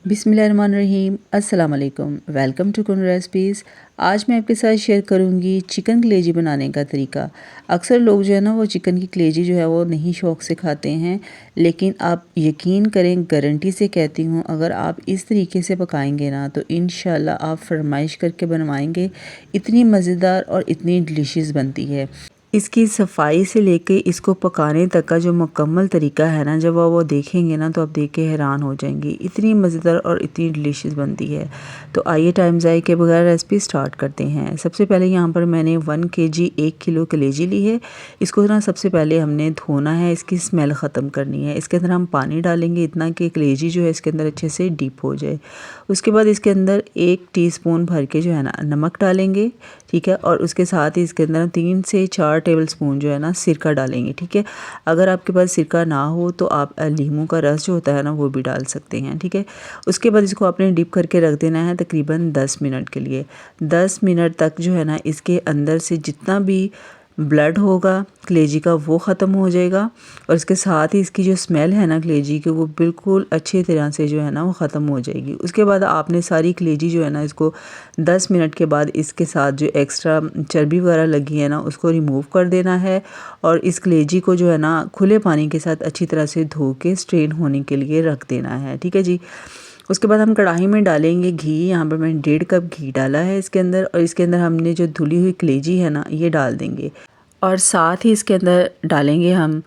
बिस्मिल्लाहिर्रहमानिर्रहीम। अस्सलाम वालेकुम। वेलकम टू कुन रेसिपीज़। आज मैं आपके साथ शेयर करूंगी चिकन कलेजी बनाने का तरीका। अक्सर लोग जो है ना वो चिकन की कलेजी जो है वो नहीं शौक़ से खाते हैं, लेकिन आप यकीन करें, गारंटी से कहती हूँ, अगर आप इस तरीके से पकाएंगे ना तो इंशाल्लाह आप फरमाइश करके बनवाएंगे। इतनी मज़ेदार और इतनी डिलीशियस बनती है। इसकी सफाई से लेके इसको पकाने तक का जो मुकम्मल तरीका है ना, जब आप वो देखेंगे ना तो आप देख के हैरान हो जाएंगे। इतनी मज़ेदार और इतनी डिलीशियस बनती है। तो आइए टाइम ज़ाय के बगैर रेसिपी स्टार्ट करते हैं। सबसे पहले यहाँ पर मैंने 1 kg 1 किलो कलेजी ली है। इसको ना सबसे पहले हमने धोना है, इसकी स्मेल ख़त्म करनी है। इसके अंदर हम पानी डालेंगे इतना कि कलेजी जो है इसके अंदर अच्छे से डीप हो जाए। उसके बाद इसके अंदर 1 टीस्पून भर के जो है ना नमक डालेंगे, ठीक है। और उसके साथ ही इसके अंदर 3 से 4 टेबलस्पून जो है ना सिरका डालेंगे, ठीक है। अगर आपके पास सिरका ना हो तो आप लीमू का रस जो होता है ना वो भी डाल सकते हैं, ठीक है। उसके बाद इसको आपने डिप करके रख देना है तकरीबन 10 मिनट के लिए। 10 मिनट तक जो है ना इसके अंदर से जितना भी ब्लड होगा कलेजी का वो ख़त्म हो जाएगा, और इसके साथ ही इसकी जो स्मेल है ना कलेजी की वो बिल्कुल अच्छी तरह से जो है ना वो ख़त्म हो जाएगी। उसके बाद आपने सारी कलेजी जो है ना इसको 10 मिनट के बाद इसके साथ जो एक्स्ट्रा चर्बी वगैरह लगी है ना उसको रिमूव कर देना है, और इस कलेजी को जो है ना खुले पानी के साथ अच्छी तरह से धो के स्ट्रेन होने के लिए रख देना है, ठीक है जी। उसके बाद हम कढ़ाई में डालेंगे घी। यहाँ पर मैंने 1.5 कप घी डाला है इसके अंदर, और इसके अंदर हमने जो धुली हुई कलेजी है ना ये डाल देंगे, और साथ ही इसके अंदर डालेंगे हम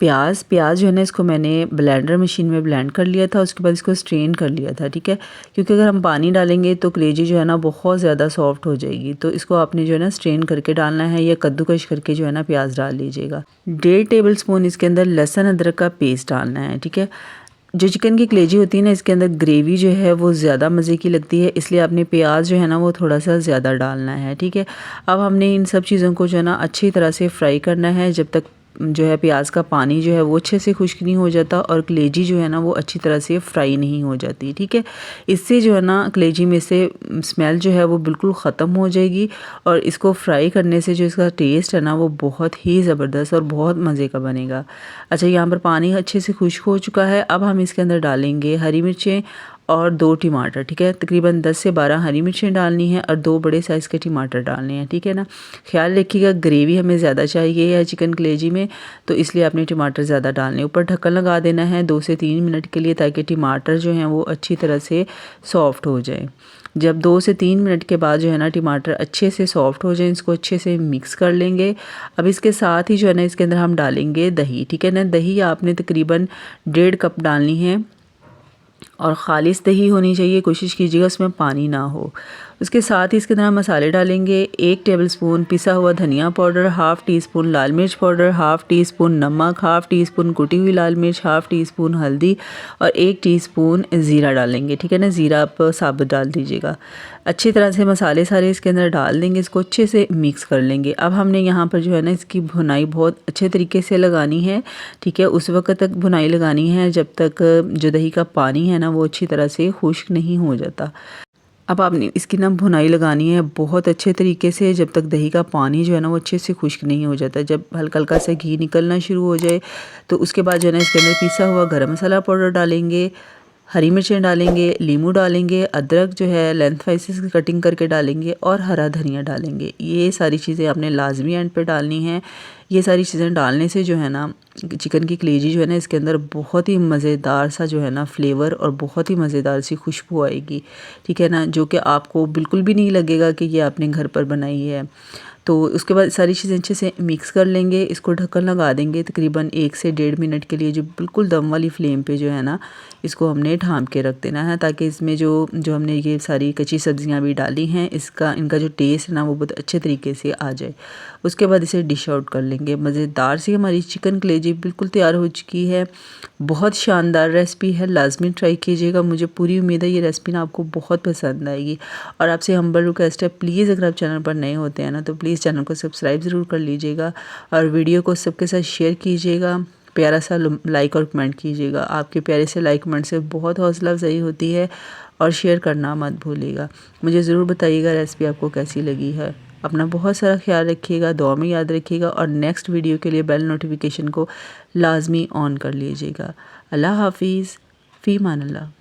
प्याज। प्याज जो है ना इसको मैंने ब्लेंडर मशीन में ब्लेंड कर लिया था, उसके बाद इसको स्ट्रेन कर लिया था, ठीक है। क्योंकि अगर हम पानी डालेंगे तो कलेजी जो है ना बहुत ज़्यादा सॉफ्ट हो जाएगी, तो इसको आपने जो है ना स्ट्रेन करके डालना है, या कद्दूकश करके जो है ना प्याज डाल लीजिएगा। 1.5 टेबलस्पून इसके अंदर लहसुन अदरक का पेस्ट डालना है, ठीक है। जो चिकन की कलेजी होती है ना इसके अंदर ग्रेवी जो है वो ज़्यादा मज़े की लगती है, इसलिए आपने प्याज जो है ना वो थोड़ा सा ज़्यादा डालना है, ठीक है। अब हमने इन सब चीज़ों को जो है ना अच्छी तरह से फ्राई करना है जब तक जो है प्याज का पानी जो है वो अच्छे से खुश्क नहीं हो जाता, और कलेजी जो है ना वो अच्छी तरह से फ्राई नहीं हो जाती, ठीक है। इससे जो है ना कलेजी में से स्मेल जो है वो बिल्कुल ख़त्म हो जाएगी, और इसको फ्राई करने से जो इसका टेस्ट है ना वो बहुत ही ज़बरदस्त और बहुत मज़े का बनेगा। अच्छा, यहाँ पर पानी अच्छे से खुश्क हो चुका है। अब हम इसके अंदर डालेंगे हरी मिर्चें और 2 टमाटर, ठीक है। तकरीबन 10 से 12 हरी मिर्चें डालनी है, और 2 बड़े साइज़ के टमाटर डालने हैं, ठीक है ना। ख्याल रखिएगा ग्रेवी हमें ज़्यादा चाहिए है चिकन कलेजी में, तो इसलिए आपने टमाटर ज़्यादा डालने। ऊपर ढक्कन लगा देना है 2 से 3 मिनट के लिए, ताकि टमाटर जो हैं वो अच्छी तरह से सॉफ़्ट हो जाए। जब 2 से 3 मिनट के बाद जो है ना टमाटर अच्छे से सॉफ़्ट हो जाए, इसको अच्छे से मिक्स कर लेंगे। अब इसके साथ ही जो है ना इसके अंदर हम डालेंगे दही, ठीक है ना। दही आपने तकरीबन 1.5 कप डालनी है, और ख़ालिस दही होनी चाहिए, कोशिश कीजिएगा उसमें पानी ना हो। उसके साथ ही इसके अंदर हम मसाले डालेंगे। 1 टेबलस्पून पिसा हुआ धनिया पाउडर, हाफ़ टी स्पून लाल मिर्च पाउडर, हाफ़ टी स्पून नमक, हाफ़ टी स्पून कुटी हुई लाल मिर्च, हाफ़ टी स्पून हल्दी, और 1 टीस्पून ज़ीरा डालेंगे, ठीक है ना। ज़ीरा आप साबुत डाल दीजिएगा। अच्छी तरह से मसाले सारे इसके अंदर डाल देंगे, इसको अच्छे से मिक्स कर लेंगे। अब हमने यहाँ पर जो है ना इसकी भुनाई बहुत अच्छे तरीके से लगानी है, ठीक है। उस वक्त तक भुनाई लगानी है जब तक जो दही का पानी है ना वो अच्छी तरह से खुश्क नहीं हो जाता। अब आपने इसकी ना भुनाई लगानी है बहुत अच्छे तरीके से जब तक दही का पानी जो है ना वो अच्छे से खुश्क नहीं हो जाता। जब हल्का हल्का सा घी निकलना शुरू हो जाए तो उसके बाद जो है ना इसके अंदर पिसा हुआ गरम मसाला पाउडर डालेंगे, हरी मिर्चें डालेंगे, लीमू डालेंगे, अदरक जो है लेंथ वाइज से कटिंग करके डालेंगे, और हरा धनिया डालेंगे। ये सारी चीज़ें आपने लाजमी एंड पे डालनी है। ये सारी चीज़ें डालने से जो है ना चिकन की कलेजी जो है ना इसके अंदर बहुत ही मज़ेदार सा जो है ना फ्लेवर और बहुत ही मज़ेदार सी खुशबू आएगी, ठीक है ना, जो कि आपको बिल्कुल भी नहीं लगेगा कि ये आपने घर पर बनाई है। तो उसके बाद सारी चीज़ें अच्छे से मिक्स कर लेंगे, इसको ढक्कन लगा देंगे तकरीबन 1 से 1.5 मिनट के लिए, जो बिल्कुल दम वाली फ्लेम पे जो है ना इसको हमने ढाँप के रख देना है, ताकि इसमें जो हमने ये सारी कच्ची सब्जियां भी डाली हैं इनका जो टेस्ट है ना वो बहुत अच्छे तरीके से आ जाए। उसके बाद इसे डिश आउट कर लेंगे। मज़ेदार सी हमारी चिकन कलेजी बिल्कुल तैयार हो चुकी है। बहुत शानदार रेसिपी है, लाजमी ट्राई कीजिएगा। मुझे पूरी उम्मीद है ये रेसिपी ना आपको बहुत पसंद आएगी। और आपसे हम्बल रिक्वेस्ट है, प्लीज़ अगर आप चैनल पर नए होते हैं ना तो प्लीज़ चैनल को सब्सक्राइब ज़रूर कर लीजिएगा, और वीडियो को सबके साथ शेयर कीजिएगा। प्यारा सा लाइक और कमेंट कीजिएगा। आपके प्यारे से लाइक कमेंट से बहुत हौसला अफजाई होती है, और शेयर करना मत भूलिएगा। मुझे ज़रूर बताइएगा रेसिपी आपको कैसी लगी है। अपना बहुत सारा ख्याल रखिएगा, दुआ में याद रखिएगा, और नेक्स्ट वीडियो के लिए बेल नोटिफिकेशन को लाजमी ऑन कर लीजिएगा। अल्लाह हाफिज़, फ़ी अमान अल्लाह।